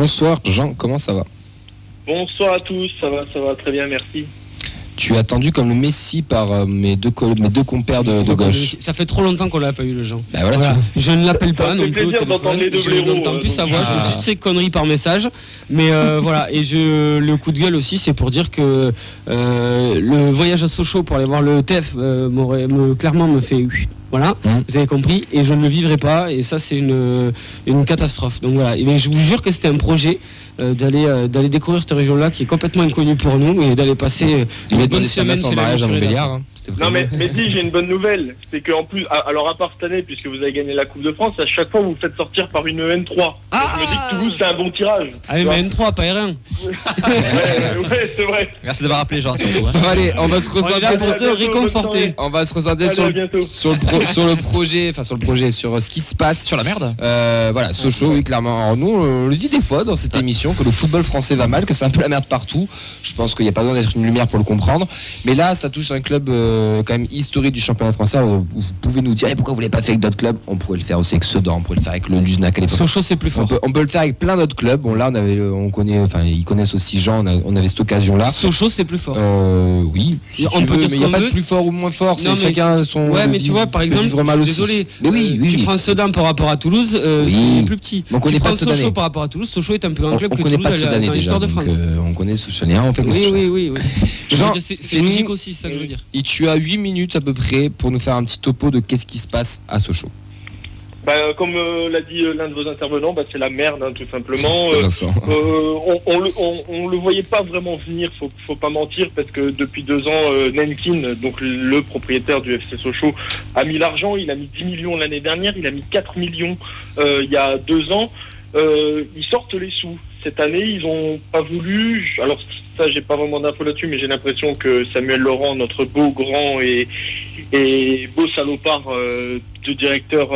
Bonsoir Jean, comment ça va? Bonsoir à tous, ça va très bien, merci. Tu es attendu comme le Messi par mes deux compères de gauche. Ça fait trop longtemps qu'on l'a pas eu, le Jean. Bah voilà. Je ne l'appelle pas non plus au téléphone. Je n'entends plus sa voix. Je dis ces conneries par message. Mais voilà. Et le coup de gueule aussi, c'est pour dire que le voyage à Sochaux pour aller voir le TEF clairement me fait. Voilà, vous avez compris. Et je ne le vivrai pas. Et ça, c'est une catastrophe. Donc voilà. Mais je vous jure que c'était un projet d'aller découvrir cette région-là qui est complètement inconnue pour nous et d'aller passer une bonne semaine en mariage à Montbéliard. Non mais dis, j'ai une bonne nouvelle, c'est qu'en plus, alors à part cette année, puisque vous avez gagné la Coupe de France, à chaque fois vous vous faites sortir par une N3. Je me dis que Toulouse c'est un bon tirage. Ah oui, mais N3, pas R1. ouais, c'est vrai. Merci d'avoir appelé Jean surtout. Bon, allez, on va se ressentir sur te réconforter. On va se ressentir sur le projet, sur ce qui se passe. Sur la merde. Voilà, Sochaux, oui, clairement. Alors nous, on le dit des fois dans cette émission que le football français va mal, que c'est un peu la merde partout. Je pense qu'il n'y a pas besoin d'être une lumière pour le comprendre. Mais là, ça touche un club quand même historique du championnat français. Vous pouvez nous dire pourquoi vous l'avez pas fait avec d'autres clubs. On pourrait le faire aussi avec Sedan, on pourrait le faire avec le Luznac à l'époque. Sochaux, c'est plus fort. On peut le faire avec plein d'autres clubs. Bon là, ils connaissent aussi Jean. On avait cette occasion là. Sochaux, c'est plus fort. Oui. On peut dire mais il n'y a pas de plus fort ou moins fort. C'est chacun son. Ouais, mais tu vois, par exemple, désolé. Mais oui. Tu prends Sedan par rapport à Toulouse, c'est plus petit. On connaît pas Sochaux par rapport à Toulouse. Sochaux est un peu un club que Toulouse a dans l'histoire de France. On connaît Sochaléen, on fait Oui. Jean, c'est logique aussi, c'est ça que je veux dire. Et tu as 8 minutes à peu près pour nous faire un petit topo de qu'est-ce qui se passe à Sochaux. Comme l'a dit l'un de vos intervenants, c'est la merde, tout simplement. On le voyait pas vraiment venir, faut pas mentir, parce que depuis 2 ans, Nenkin, donc le propriétaire du FC Sochaux, a mis l'argent. Il a mis 10 millions l'année dernière, il a mis 4 millions il y a 2 ans. Ils sortent les sous. Cette année, ils ont pas voulu. Alors ça, j'ai pas vraiment d'infos là-dessus, mais j'ai l'impression que Samuel Laurent, notre beau, grand et beau salopard de directeur,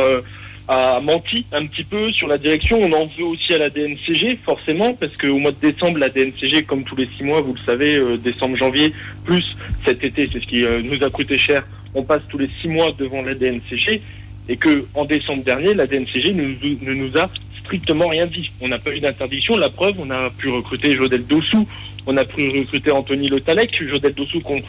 a menti un petit peu sur la direction. On en veut aussi à la DNCG, forcément, parce qu'au mois de décembre, la DNCG, comme tous les 6 mois, vous le savez, décembre, janvier, plus cet été, c'est ce qui nous a coûté cher. On passe tous les 6 mois devant la DNCG, et que en décembre dernier, la DNCG ne nous a strictement rien dit. On n'a pas eu d'interdiction. La preuve, on a pu recruter Jodel Dossou, on a pu recruter Anthony Le Tallec, Jodel Dossou qu'on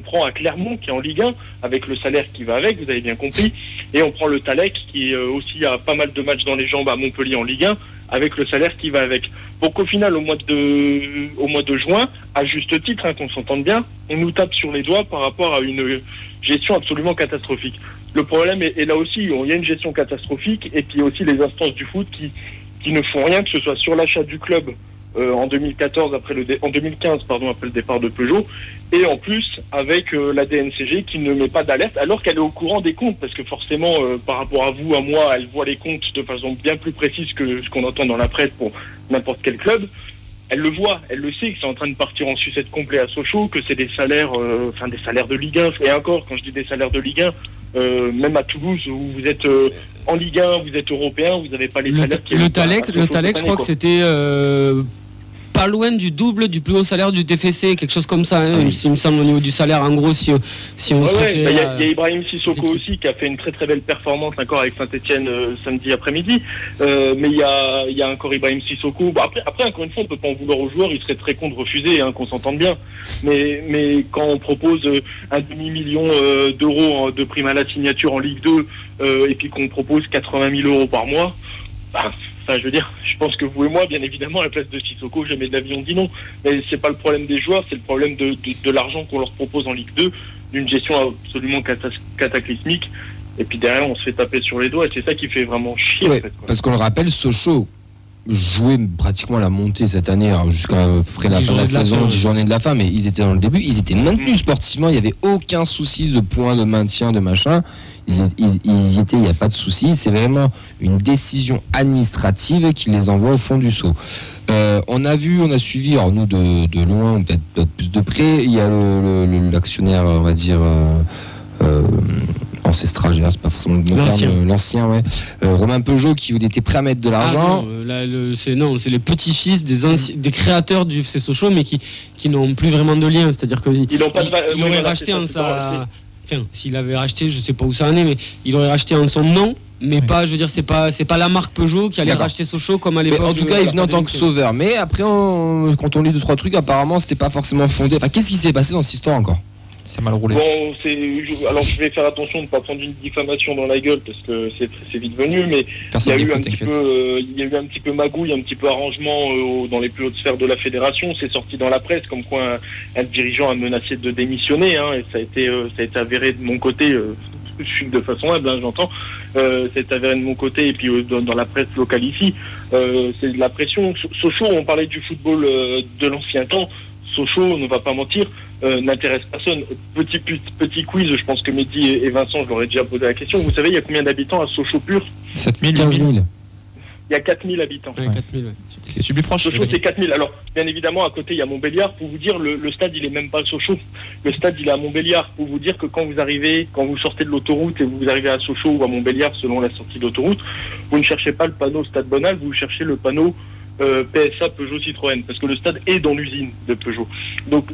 prend à Clermont, qui est en Ligue 1, avec le salaire qui va avec, vous avez bien compris. Et on prend Le Tallec, qui aussi a pas mal de matchs dans les jambes à Montpellier en Ligue 1, avec le salaire qui va avec. Donc au final, au mois de juin, à juste titre, qu'on s'entende bien, on nous tape sur les doigts par rapport à une gestion absolument catastrophique. Le problème est là aussi, il y a une gestion catastrophique, et puis aussi les instances du foot qui ne font rien, que ce soit sur l'achat du club en 2015 après le départ de Peugeot, et en plus avec la DNCG qui ne met pas d'alerte alors qu'elle est au courant des comptes, parce que forcément par rapport à vous, à moi, elle voit les comptes de façon bien plus précise que ce qu'on entend dans la presse pour n'importe quel club. Elle le voit, elle le sait que c'est en train de partir en sucette complet à Sochaux, que c'est des salaires de Ligue 1, et encore quand je dis des salaires de Ligue 1, même à Toulouse où vous êtes en Ligue 1, vous êtes européen, vous n'avez pas les salaires. Le Tallec, je crois que c'était pas loin du double du plus haut salaire du TFC, quelque chose comme ça, il me semble, au niveau du salaire, en gros, si on se réfère. Il y a Ibrahim Sissoko aussi qui a fait une très très belle performance encore avec Saint-Etienne samedi après-midi, mais il y a encore Ibrahim Sissoko. Après, encore une fois, on peut pas en vouloir aux joueurs, ils seraient très cons de refuser, qu'on s'entende bien, mais quand on propose un demi-million d'euros de prime à la signature en Ligue 2 et puis qu'on propose 80 000 euros par mois, je veux dire, je pense que vous et moi, bien évidemment, à la place de Sissoko, jamais de l'avion dit non. Mais c'est pas le problème des joueurs, c'est le problème de l'argent qu'on leur propose en Ligue 2, d'une gestion absolument cataclysmique. Et puis derrière, on se fait taper sur les doigts, et c'est ça qui fait vraiment chier. Ouais, en fait, parce qu'on le rappelle, Sochaux jouait pratiquement la montée cette année, jusqu'à près de la fin de la saison, 10 journées de la fin, mais ils étaient dans le début, ils étaient maintenus sportivement, il n'y avait aucun souci de points de maintien, de machin. Ils y étaient, il n'y a pas de souci. C'est vraiment une décision administrative qui les envoie au fond du seau. On a suivi, alors nous de loin, peut-être plus de près, il y a l'actionnaire, on va dire, ancestral, c'est pas forcément le bon terme, l'ancien, ouais. Romain Peugeot qui était prêt à mettre de l'argent. C'est les petits-fils des créateurs du FC Sochaux, mais qui n'ont plus vraiment de lien. C'est-à-dire qu'ils auraient racheté Enfin, s'il avait racheté, je sais pas où ça en est, mais il aurait racheté en son nom. Mais pas, je veux dire, c'est pas la marque Peugeot qui allait racheter Sochaux comme à l'époque. En tout cas, il venait en tant que sauveur. Mais après, quand on lit 2-3 trucs, apparemment, c'était pas forcément fondé. Enfin, qu'est-ce qui s'est passé dans cette histoire encore ? Ça a mal roulé. Bon, alors je vais faire attention de ne pas prendre une diffamation dans la gueule parce que c'est vite venu, mais il y a eu un petit peu magouille, un petit peu arrangement dans les plus hautes sphères de la fédération. C'est sorti dans la presse comme quoi un dirigeant a menacé de démissionner, et ça a été avéré de mon côté. Je suis de façon humble, j'entends. C'est avéré de mon côté et puis dans la presse locale ici, c'est de la pression. Sochaux, on parlait du football de l'ancien temps. Sochaux, on ne va pas mentir, n'intéresse personne. Petit quiz, je pense que Mehdi et Vincent, je leur ai déjà posé la question. Vous savez, il y a combien d'habitants à Sochaux pur ? 7 000, 15 000. Il y a 4 000 habitants. Ouais, 4 000, ouais. Je suis plus proche. Sochaux, c'est 4 000. Alors, bien évidemment, à côté, il y a Montbéliard. Pour vous dire, le stade, il est même pas à Sochaux. Le stade, il est à Montbéliard. Pour vous dire que quand vous sortez de l'autoroute et vous arrivez à Sochaux ou à Montbéliard, selon la sortie de l'autoroute, vous ne cherchez pas le panneau Stade Bonal, vous cherchez le panneau PSA Peugeot Citroën, parce que le stade est dans l'usine de Peugeot. Donc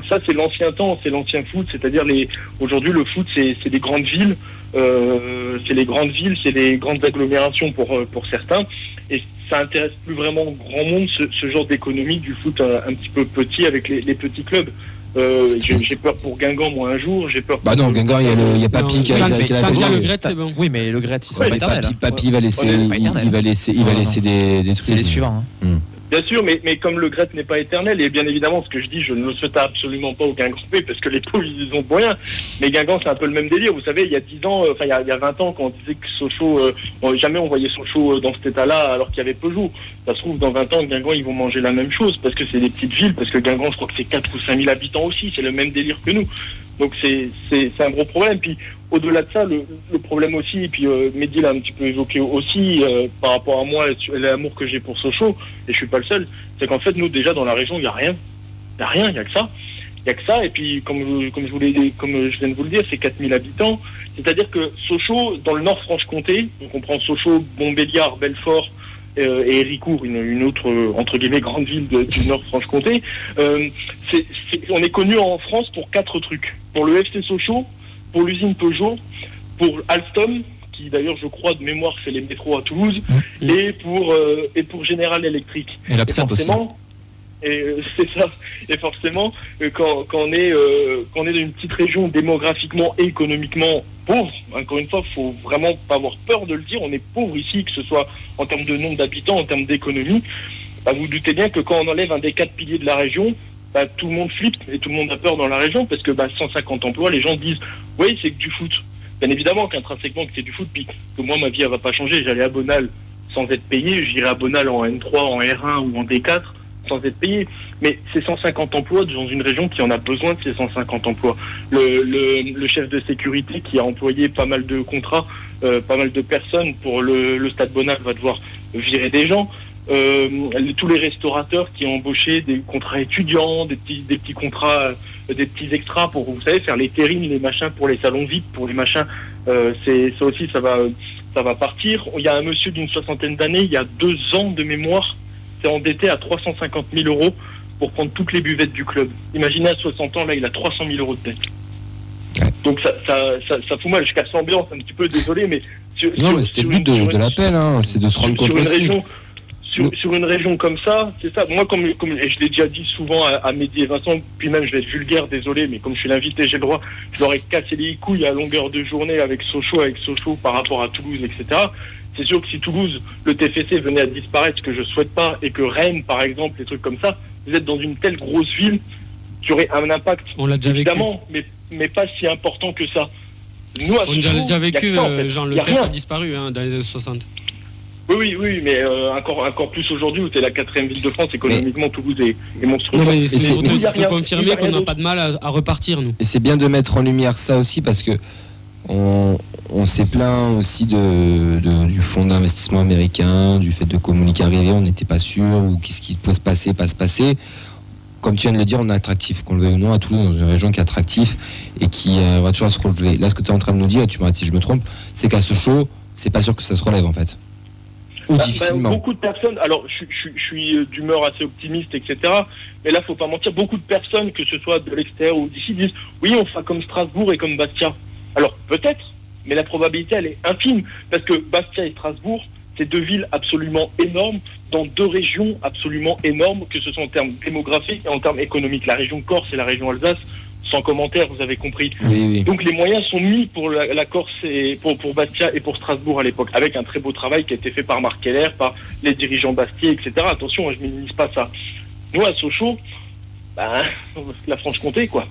ça, c'est l'ancien temps, c'est l'ancien foot, c'est-à-dire aujourd'hui le foot, c'est des grandes villes, c'est les grandes villes, c'est les grandes agglomérations pour certains, et ça intéresse plus vraiment grand monde ce genre d'économie du foot un petit peu petit avec les petits clubs. J'ai peur pour Guingamp, moi, un jour. J'ai peur. Bah non, Guingamp, il y a Papy qui a le Gret, c'est bon. Oui, mais le Gret, il sera pas éternel. Papy va laisser des trucs. C'est les suivants. Bien sûr, mais comme le Gret n'est pas éternel, et bien évidemment, ce que je dis, je ne le souhaite absolument pas au Guingampais, parce que les pauvres, ils ont rien. Mais Guingamp, c'est un peu le même délire. Vous savez, il y a 10 ans, il y a 20 ans, quand on disait que Sochaux, jamais on voyait Sochaux dans cet état-là, alors qu'il y avait Peugeot. Ça se trouve, dans 20 ans, Guingamp, ils vont manger la même chose, parce que c'est des petites villes, parce que Guingamp, je crois que c'est 4 ou 5 000 habitants aussi, c'est le même délire que nous. Donc c'est un gros problème. Puis au-delà de ça, le problème aussi, et puis Mehdi l'a un petit peu évoqué aussi, par rapport à moi, l'amour que j'ai pour Sochaux, et je suis pas le seul, c'est qu'en fait, nous, déjà, dans la région, il n'y a rien. Il n'y a rien, il n'y a que ça. Il n'y a que ça, et puis, comme je viens de vous le dire, c'est 4000 habitants. C'est-à-dire que Sochaux, dans le Nord-Franche-Comté, donc on prend Sochaux, Montbéliard, Belfort, et Héricourt, une autre, entre guillemets, grande ville du Nord-Franche-Comté, on est connu en France pour 4 trucs. Pour le FC Sochaux, pour l'usine Peugeot, pour Alstom, qui d'ailleurs, je crois, de mémoire, fait les métros à Toulouse, et pour General Electric. Et l'absinthe aussi. C'est ça. Et forcément, quand on est dans une petite région démographiquement et économiquement pauvre, encore une fois, faut vraiment pas avoir peur de le dire, on est pauvre ici, que ce soit en termes de nombre d'habitants, en termes d'économie. Bah, vous doutez bien que quand on enlève un des 4 piliers de la région, bah, tout le monde flippe et tout le monde a peur dans la région, parce que 150 emplois, les gens disent oui, c'est que du foot. Bien évidemment qu'intrinsèquement que c'est du foot, puis que moi ma vie elle va pas changer, j'allais à Bonal sans être payé, j'irai à Bonal en N3, en R1 ou en D4 sans être payé. Mais c'est 150 emplois dans une région qui en a besoin de ces 150 emplois. Le chef de sécurité qui a employé pas mal de contrats, pas mal de personnes pour le Stade Bonal va devoir virer des gens. Tous les restaurateurs qui ont embauché des contrats étudiants, des petits contrats, des petits extras pour, vous savez, faire les terrines, les machins pour les salons VIP, pour les machins, ça aussi ça va partir. Il y a un monsieur d'une 60aine d'années, il y a 2 ans de mémoire, s'est endetté à 350 000 euros pour prendre toutes les buvettes du club. Imaginez à 60 ans, là il a 300 000 euros de dette. Donc ça fout mal, je casse l'ambiance un petit peu, désolé, mais mais c'était le but de l'appel, c'est de se rendre compte aussi. Sur une région comme ça, c'est ça. Moi, comme et je l'ai déjà dit souvent à Mehdi et Vincent, puis même je vais être vulgaire, désolé, mais comme je suis l'invité, j'ai le droit, je leur ai cassé les couilles à longueur de journée avec Sochaux par rapport à Toulouse, etc. C'est sûr que si Toulouse, le TFC venait à disparaître, ce que je souhaite pas, et que Rennes, par exemple, des trucs comme ça, vous êtes dans une telle grosse ville qui aurait un impact, on l'a déjà évidemment, mais pas si important que ça. Nous, à on Sochaux, l'a déjà vécu, en fait. genre le TF a disparu dans les années 60. Oui, mais encore plus aujourd'hui où c'est la 4e ville de France, économiquement Toulouse est monstrueux. Non, mais c'est pour confirmer qu'on n'a pas de mal à repartir, nous. Et c'est bien de mettre en lumière ça aussi, parce que on s'est plaint aussi du fonds d'investissement américain, du fait de communiquer arrivé, on n'était pas sûr, ou qu'est-ce qui peut se passer, pas se passer. Comme tu viens de le dire, on est attractif, qu'on le veuille ou non, à Toulouse, dans une région qui est attractive et qui va toujours se relever. Là, ce que tu es en train de nous dire, tu m'arrêtes si je me trompe, c'est qu'à Sochaux, c'est pas sûr que ça se relève en fait. difficilement. Beaucoup de personnes, alors je suis d'humeur assez optimiste, etc. Mais là, faut pas mentir, beaucoup de personnes, que ce soit de l'extérieur ou d'ici, disent oui, on fera comme Strasbourg et comme Bastia. Alors peut-être, mais la probabilité, elle est infime, parce que Bastia et Strasbourg, c'est deux villes absolument énormes, dans deux régions absolument énormes, que ce soit en termes démographiques et en termes économiques. La région Corse et la région Alsace, sans commentaire, vous avez compris. Oui. Donc les moyens sont mis pour la Corse et pour Bastia et pour Strasbourg à l'époque, avec un très beau travail qui a été fait par Marc Keller, par les dirigeants bastiais, etc. Attention, je ne minimise pas ça. Nous, à Sochaux, la Franche-Comté, quoi.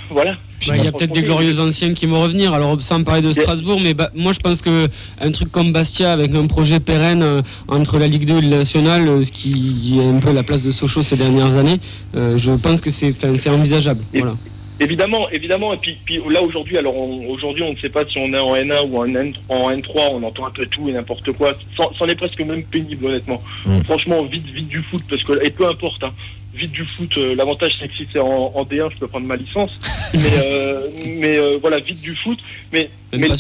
Voilà. Il y a peut-être des glorieux anciens qui vont revenir. Alors sans parler de Strasbourg, mais moi je pense que un truc comme Bastia avec un projet pérenne entre la Ligue 2 et le National, ce qui est un peu la place de Sochaux ces dernières années, je pense que c'est envisageable. Voilà. Évidemment. Et puis là aujourd'hui, aujourd'hui on ne sait pas si on est en N1 ou en N3, on entend un peu tout et n'importe quoi. C'en est presque même pénible, honnêtement. Franchement, vite du foot, parce que, et peu importe, hein, vite du foot, l'avantage c'est que si c'est en D1, je peux prendre ma licence. Mais voilà, vite du foot. Mais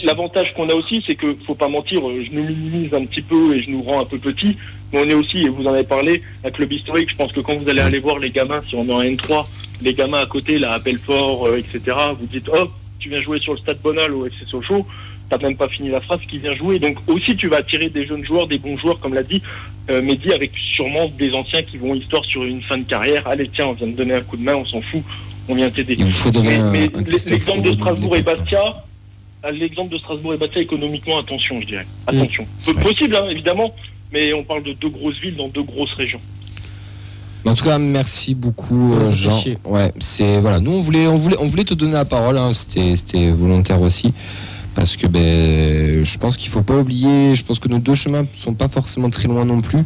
l'avantage qu'on a aussi, c'est que, faut pas mentir, je nous minimise un petit peu et je nous rends un peu petit. Mais on est aussi, et vous en avez parlé, un club historique. Je pense que quand vous allez aller voir les gamins, si on est en N3, les gamins à côté, là, à Belfort, etc., vous dites, oh, tu viens jouer sur le Stade Bonal au FC Sochaux, t'as même pas fini la phrase, qui vient jouer. Donc aussi, tu vas attirer des jeunes joueurs, des bons joueurs, comme l'a dit Mehdi, avec sûrement des anciens qui vont histoire sur une fin de carrière. Allez, tiens, on vient de donner un coup de main, on s'en fout, on vient t'aider. Mais l'exemple de Strasbourg et Bastia, économiquement, attention, je dirais. Attention. Possible, hein, évidemment, mais on parle de deux grosses villes dans deux grosses régions. En tout cas, merci beaucoup, Jean. Ouais, c'est voilà. Nous, on voulait te donner la parole. Hein, c'était volontaire aussi, parce que je pense qu'il faut pas oublier. Je pense que nos deux chemins sont pas forcément très loin non plus.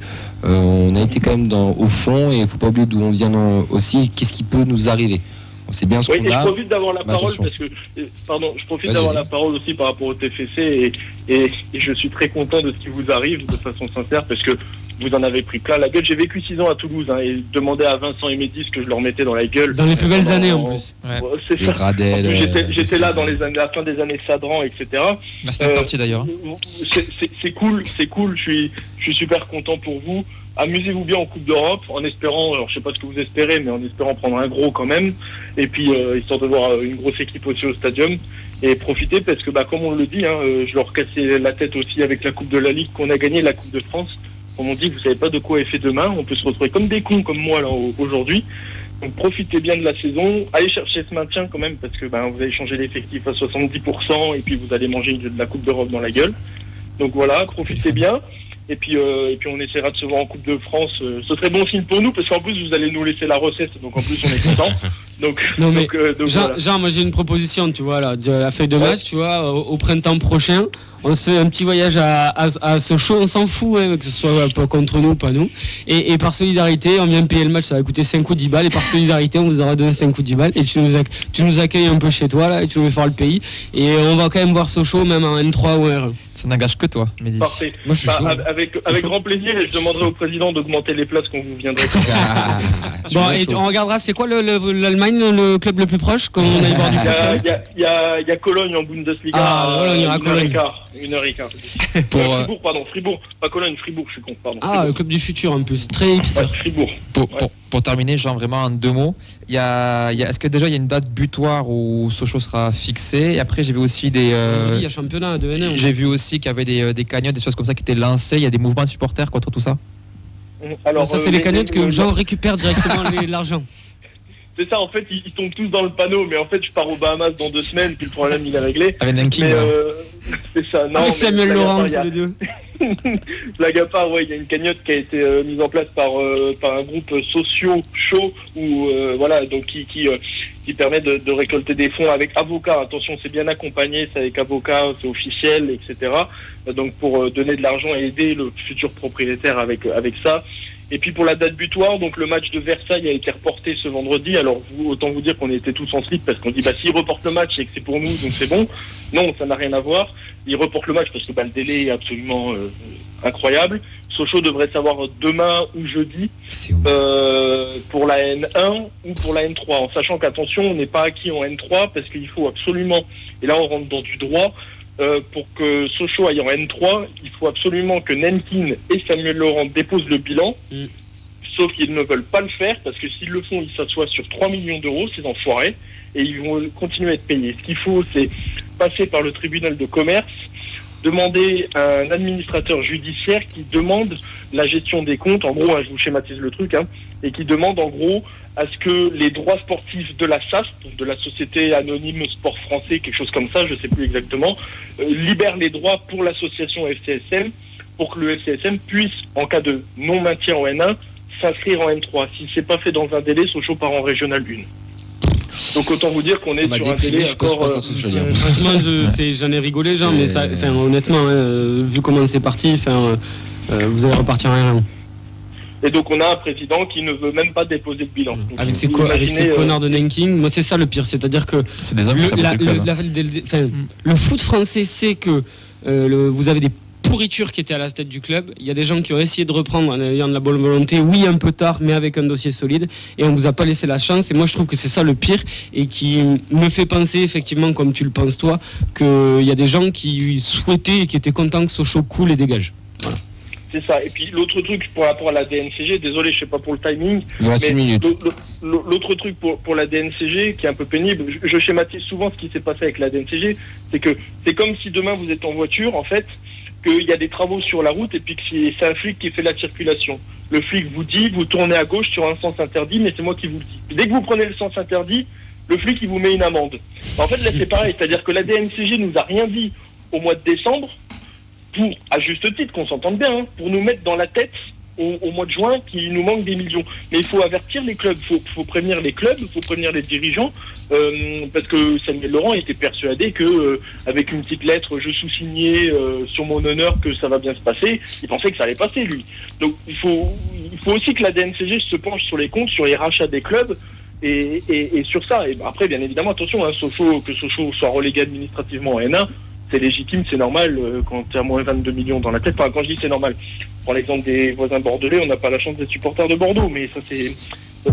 On a été quand même au fond, et il faut pas oublier d'où on vient aussi. Qu'est-ce qui peut nous arriver? On sait bien ce qu'on a. Je profite d'avoir la parole parce que, je profite d'avoir la parole aussi par rapport au TFC et je suis très content de ce qui vous arrive de façon sincère, parce que vous en avez pris plein la gueule. J'ai vécu 6 ans à Toulouse, hein, et demander à Vincent et Mehdi ce que je leur mettais dans la gueule. Dans les plus belles années en plus. C'est ça. Gradel, j'étais là dans la fin des années Sadran, etc. C'était parti d'ailleurs. C'est cool. Je suis super content pour vous. Amusez-vous bien en Coupe d'Europe, en espérant, alors je sais pas ce que vous espérez, mais en espérant prendre un gros quand même, et puis histoire de voir une grosse équipe aussi au stadium, et profitez, parce que comme on le dit, hein, je leur cassais la tête aussi avec la Coupe de la Ligue qu'on a gagnée, la Coupe de France. Comme on dit, vous savez pas de quoi est fait demain, on peut se retrouver comme des cons comme moi là aujourd'hui. Donc profitez bien de la saison, allez chercher ce maintien quand même, parce que vous allez changer l'effectif à 70%, et puis vous allez manger de la Coupe d'Europe dans la gueule. Donc voilà, profitez bien. Et puis on essaiera de se voir en Coupe de France. Ce serait bon signe pour nous, parce qu'en plus vous allez nous laisser la recette, donc en plus on est content. Donc Jean, moi j'ai une proposition, tu vois, là, de la feuille de match, tu vois, au printemps prochain, on se fait un petit voyage à Sochaux, on s'en fout, hein, que ce soit contre nous ou pas nous. Et par solidarité, on vient payer le match, ça va coûter 5 ou 10 balles, et par solidarité, on vous aura donné 5 ou 10 balles, et tu nous accueilles un peu chez toi, là, et tu nous fais faire le pays. Et on va quand même voir Sochaux, même en N3 ou R1. Ça n'engage que toi, Mehdi. Parfait. Moi, je suis chaud. Avec grand plaisir, et je demanderai au président d'augmenter les places quand vous viendrez. Bon, et on regardera, c'est quoi l'Allemagne, le club le plus proche, quand on aille voir du foot? Il y a Cologne en Bundesliga. Voilà, on ira à Cologne. 1h15. Fribourg, pas Cologne, Fribourg, je suis con, pardon. Le club du futur en plus, très hipster. Fribourg. Pour terminer, Jean, vraiment en 2 mots, est-ce que déjà il y a une date butoir où Sochaux sera fixé? Et après, j'ai vu aussi il y a championnat de N1. J'ai vu aussi qu'il y avait des cagnottes, des choses comme ça qui étaient lancées. Il y a des mouvements de supporters contre tout ça. Alors, ça, c'est les cagnottes que Jean récupère directement l'argent. C'est ça, en fait, ils tombent tous dans le panneau, mais en fait, je pars aux Bahamas dans 2 semaines, puis le problème, il est réglé. Avec Nanking. C'est ça, non. Avec Samuel Laurent, tous les deux. Blague à part, il y a une cagnotte qui a été mise en place par un groupe sociaux chaud, donc qui permet de récolter des fonds avec avocats. Attention, c'est bien accompagné, c'est avec avocats, c'est officiel, etc. Donc pour donner de l'argent et aider le futur propriétaire avec ça. Et puis pour la date butoir, donc le match de Versailles a été reporté ce vendredi. Alors autant vous dire qu'on était tous en slip, parce qu'on dit s'il reporte le match, c'est que c'est pour nous, donc c'est bon. Non, ça n'a rien à voir. Il reporte le match parce que le délai est absolument incroyable. Sochaux devrait savoir demain ou jeudi pour la N1 ou pour la N3, en sachant qu'attention, on n'est pas acquis en N3, parce qu'il faut absolument, et là on rentre dans du droit, pour que Sochaux aille en N3, il faut absolument que Nenkin et Samuel Laurent déposent le bilan. Sauf qu'ils ne veulent pas le faire, parce que s'ils le font, ils s'assoient sur 3 millions d'euros, ces enfoirés, et ils vont continuer à être payés. Ce qu'il faut, c'est passer par le tribunal de commerce, demander à un administrateur judiciaire qui demande la gestion des comptes, en gros, je vous schématise le truc, et qui demande en gros à ce que les droits sportifs de la SAS, de la Société Anonyme Sport Français, quelque chose comme ça, je ne sais plus exactement, libèrent les droits pour l'association FCSM, pour que le FCSM puisse, en cas de non-maintien en N1, s'inscrire en N3. Si c'est pas fait dans un délai, Sochaux part en Régional 1. Donc autant vous dire qu'on est sur un délai encore... Franchement, j'en ai rigolé, Jean, mais ça, honnêtement, vu comment c'est parti, vous allez repartir à rien. Et donc on a un président qui ne veut même pas déposer de bilan. Donc, avec ces connards de Nanking, moi c'est ça le pire, c'est-à-dire que c'est des hommes le foot français sait que vous avez des pourritures qui étaient à la tête du club. Il y a des gens qui ont essayé de reprendre en ayant de la bonne volonté, oui un peu tard, mais avec un dossier solide, et on vous a pas laissé la chance. Et moi je trouve que c'est ça le pire, et qui me fait penser effectivement, comme tu le penses toi, qu'il y a des gens qui souhaitaient et qui étaient contents que Sochaux coule et dégage. Voilà. C'est ça. Et puis l'autre truc pour rapport à la DNCG, désolé, je sais pas pour le timing, mais l'autre truc pour la DNCG qui est un peu pénible, je schématise souvent ce qui s'est passé avec la DNCG, c'est que c'est comme si demain vous êtes en voiture, en fait, qu'il y a des travaux sur la route et puis que c'est un flic qui fait la circulation. Le flic vous dit, vous tournez à gauche sur un sens interdit, mais c'est moi qui vous le dis. Dès que vous prenez le sens interdit, le flic il vous met une amende. En fait là c'est pareil, c'est-à-dire que la DNCG nous a rien dit au mois de décembre, pour, à juste titre, qu'on s'entende bien, pour nous mettre dans la tête au mois de juin qu'il nous manque des millions. Mais il faut avertir les clubs, il faut prévenir les clubs, il faut prévenir les dirigeants, parce que Samuel Laurent était persuadé que avec une petite lettre, je sous-signais sur mon honneur que ça va bien se passer, il pensait que ça allait passer lui. Donc il faut aussi que la DNCG se penche sur les comptes, sur les rachats des clubs, et sur ça. Et après, bien évidemment, attention, que Sochaux soit relégué administrativement en N1, c'est légitime, c'est normal quand tu as moins 22 millions dans la tête. Enfin, quand je dis c'est normal, pour l'exemple des voisins bordelais, on n'a pas la chance d'être supporters de Bordeaux, mais ça c'est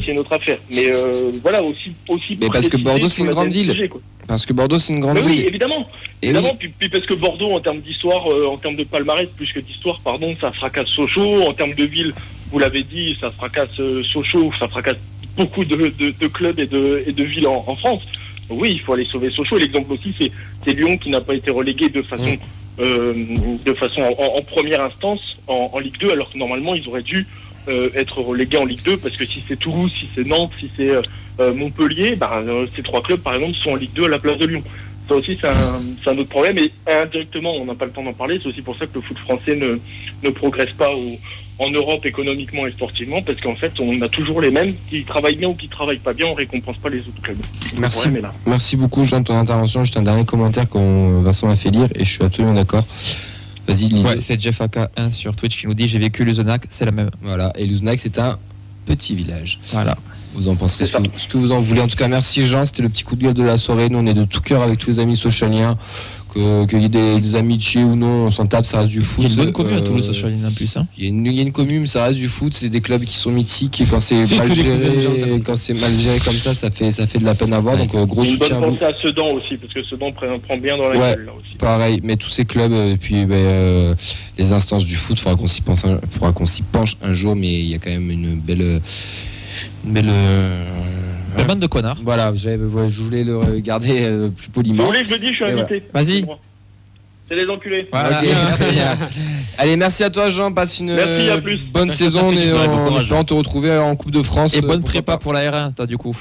une autre affaire. Mais voilà, aussi. Mais parce que Bordeaux c'est une grande ville. Parce que Bordeaux c'est une grande ville. Oui, évidemment. Évidemment. Puis parce que Bordeaux, en termes d'histoire, en termes de palmarès, plus que d'histoire, pardon, ça fracasse Sochaux. En termes de ville, vous l'avez dit, ça fracasse Sochaux, ça fracasse beaucoup de clubs et de villes en France. Oui, il faut aller sauver Sochaux. L'exemple aussi, c'est Lyon qui n'a pas été relégué de façon en première instance en Ligue 2, alors que normalement ils auraient dû être relégués en Ligue 2, parce que si c'est Toulouse, si c'est Nantes, si c'est Montpellier, ces trois clubs par exemple sont en Ligue 2 à la place de Lyon. Ça aussi c'est un autre problème, et indirectement on n'a pas le temps d'en parler, c'est aussi pour ça que le foot français ne progresse pas en Europe économiquement et sportivement, parce qu'en fait on a toujours les mêmes qui travaillent bien ou qui travaillent pas bien, on récompense pas les autres clubs. Merci beaucoup Jean de ton intervention. Juste un dernier commentaire qu'on Vincent m'a fait lire et je suis absolument d'accord. Vas-y Lily. Ouais, c'est Jeff AK1 sur Twitch qui nous dit j'ai vécu Luzenac, c'est la même. Voilà, et Luzenac c'est un petit village. Voilà. Vous en penserez ce que vous en voulez. En tout cas, merci Jean, c'était le petit coup de gueule de la soirée. Nous on est de tout cœur avec tous les amis socialiens. Qu'il y ait des amitiés ou non, on s'en tape, ça reste du foot. Il y a une bonne commune à Toulouse, Socialine en plus. Il y a une commune, ça reste du foot, c'est des clubs qui sont mythiques, et quand c'est mal géré comme ça fait de la peine à voir. Donc gros soutien. Une bonne pensée à Sedan aussi, parce que Sedan prend bien dans la gueule là aussi. Pareil, mais tous ces clubs, et puis les instances du foot, faudra qu'on s'y penche un jour, mais il y a quand même une belle la bande de connards. Voilà, je voulais le garder plus poliment. Vous voulez que je le dise, je suis invité. Voilà. Vas-y. C'est les enculés. Voilà. Okay, allez, merci à toi Jean, passe une bonne saison et on te retrouver en Coupe de France. Et bonne prépa pour la R1, toi du coup.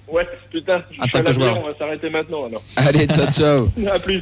Ouais, putain, je suis à la bière, on va s'arrêter maintenant alors. Allez, ciao. À plus.